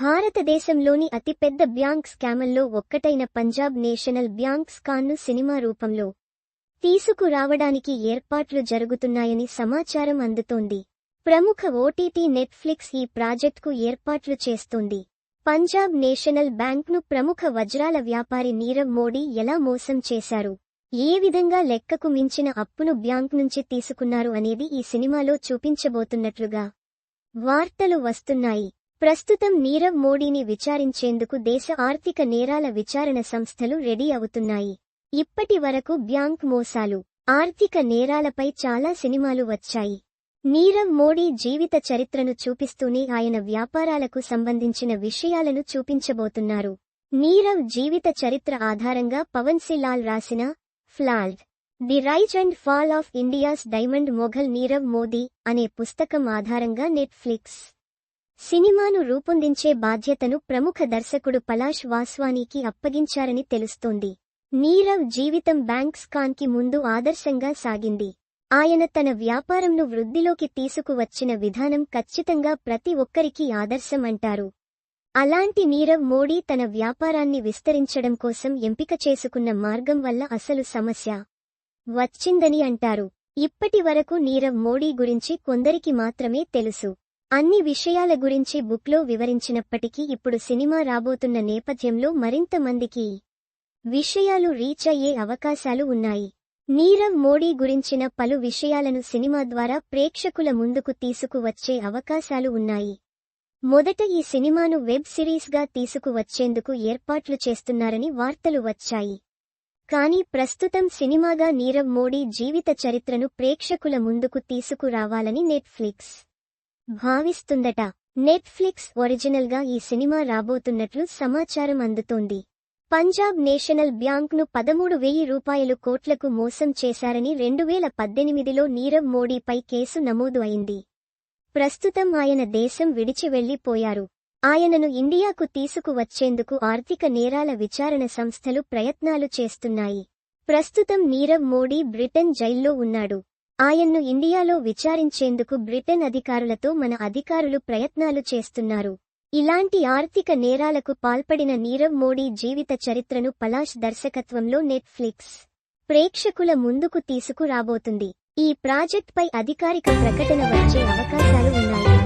భారతదేశంలోని అతిపెద్ద బ్యాంక్ స్కామ్లలో ఒక్కటైన పంజాబ్ నేషనల్ బ్యాంక్ స్కామ్ను సినిమా రూపంలో తీసుకురావడానికి ఏర్పాట్లు జరుగుతున్నాయని సమాచారం అందుతోంది. ప్రముఖ ఓటీటీ నెట్ఫ్లిక్స్ ఈ ప్రాజెక్టుకు ఏర్పాట్లు చేస్తోంది. పంజాబ్ నేషనల్ బ్యాంక్ను ప్రముఖ వజ్రాల వ్యాపారి నీరవ్ మోడీ ఎలా మోసం చేశారు, ఏ విధంగా లెక్కకు మించిన అప్పును బ్యాంక్ నుంచి తీసుకున్నారు అనేది ఈ సినిమాలో చూపించబోతున్నట్లుగా వార్తలు వస్తున్నాయి. ప్రస్తుతం నీరవ్ మోడీని విచారించేందుకు దేశ ఆర్థిక నేరాల విచారణ సంస్థలు రెడీ అవుతున్నాయి. ఇప్పటి వరకు బ్యాంక్ మోసాలు, ఆర్థిక నేరాలపై చాలా సినిమాలు వచ్చాయి. నీరవ్ మోడీ జీవిత చరిత్రను చూపిస్తూనే ఆయన వ్యాపారాలకు సంబంధించిన విషయాలను చూపించబోతున్నారు. నీరవ్ జీవిత చరిత్ర ఆధారంగా పవన్ సిలాల్ రాసిన flawed the rise and fall of India's diamond Mughal Nirav Modi అనే పుస్తకం ఆధారంగా నెట్ఫ్లిక్స్ సినిమాను రూపొందించే బాధ్యతను ప్రముఖ దర్శకుడు పలాష్ వాస్వానీకి అప్పగించారని తెలుస్తోంది. నీరవ్ జీవితం బ్యాంక్ స్కామ్కి ముందు ఆదర్శంగా సాగింది. ఆయన తన వ్యాపారంను వృద్ధిలోకి తీసుకువచ్చిన విధానం ఖచ్చితంగా ప్రతి ఒక్కరికీ ఆదర్శం అంటారు. అలాంటి నీరవ్ మోడీ తన వ్యాపారాన్ని విస్తరించడం కోసం ఎంపిక చేసుకున్న మార్గం వల్ల అసలు సమస్య వచ్చిందని అంటారు. ఇప్పటి వరకు నీరవ్ మోడీ గురించి కొందరికి మాత్రమే తెలుసు. అన్ని విషయాల గురించి బుక్లో వివరించినప్పటికీ ఇప్పుడు సినిమా రాబోతున్న నేపథ్యంలో మరింత మందికి విషయాలు రీచ్ అయ్యే అవకాశాలు ఉన్నాయి. నీరవ్ మోడీ గురించిన పలు విషయాలను సినిమా ద్వారా ప్రేక్షకుల ముందుకు తీసుకువచ్చే అవకాశాలు ఉన్నాయి. మొదట ఈ సినిమాను వెబ్ సిరీస్గా తీసుకువచ్చేందుకు ఏర్పాట్లు చేస్తున్నారని వార్తలు వచ్చాయి. కానీ ప్రస్తుతం సినిమాగా నీరవ్ మోడీ జీవిత చరిత్రను ప్రేక్షకుల ముందుకు తీసుకురావాలని నెట్ఫ్లిక్స్ భావిస్తుందట. నెట్ఫ్లిక్స్ ఒరిజినల్గా ఈ సినిమా రాబోతున్నట్లు సమాచారం అందుతోంది. పంజాబ్ నేషనల్ బ్యాంక్ను 13,000 కోట్లకు మోసం చేశారని 2018లో నీరవ్ మోడీపై కేసు నమోదు అయింది. ప్రస్తుతం ఆయన దేశం విడిచి వెళ్లిపోయారు. ఆయనను ఇండియాకు తీసుకువచ్చేందుకు ఆర్థిక నేరాల విచారణ సంస్థలు ప్రయత్నాలు చేస్తున్నాయి. ప్రస్తుతం నీరవ్ మోడీ బ్రిటన్ జైల్లో ఉన్నాడు. ఆయన్ను ఇండియాలో విచారించేందుకు బ్రిటన్ అధికారులతో మన అధికారులు ప్రయత్నాలు చేస్తున్నారు. ఇలాంటి ఆర్థిక నేరాలకు పాల్పడిన నీరవ్ మోడీ జీవిత చరిత్రను పలాష్ దర్శకత్వంలో నెట్ఫ్లిక్స్ ప్రేక్షకుల ముందుకు తీసుకురాబోతుంది. ఈ ప్రాజెక్ట్పై అధికారిక ప్రకటన వచ్చే అవకాశాలు ఉన్నాయి.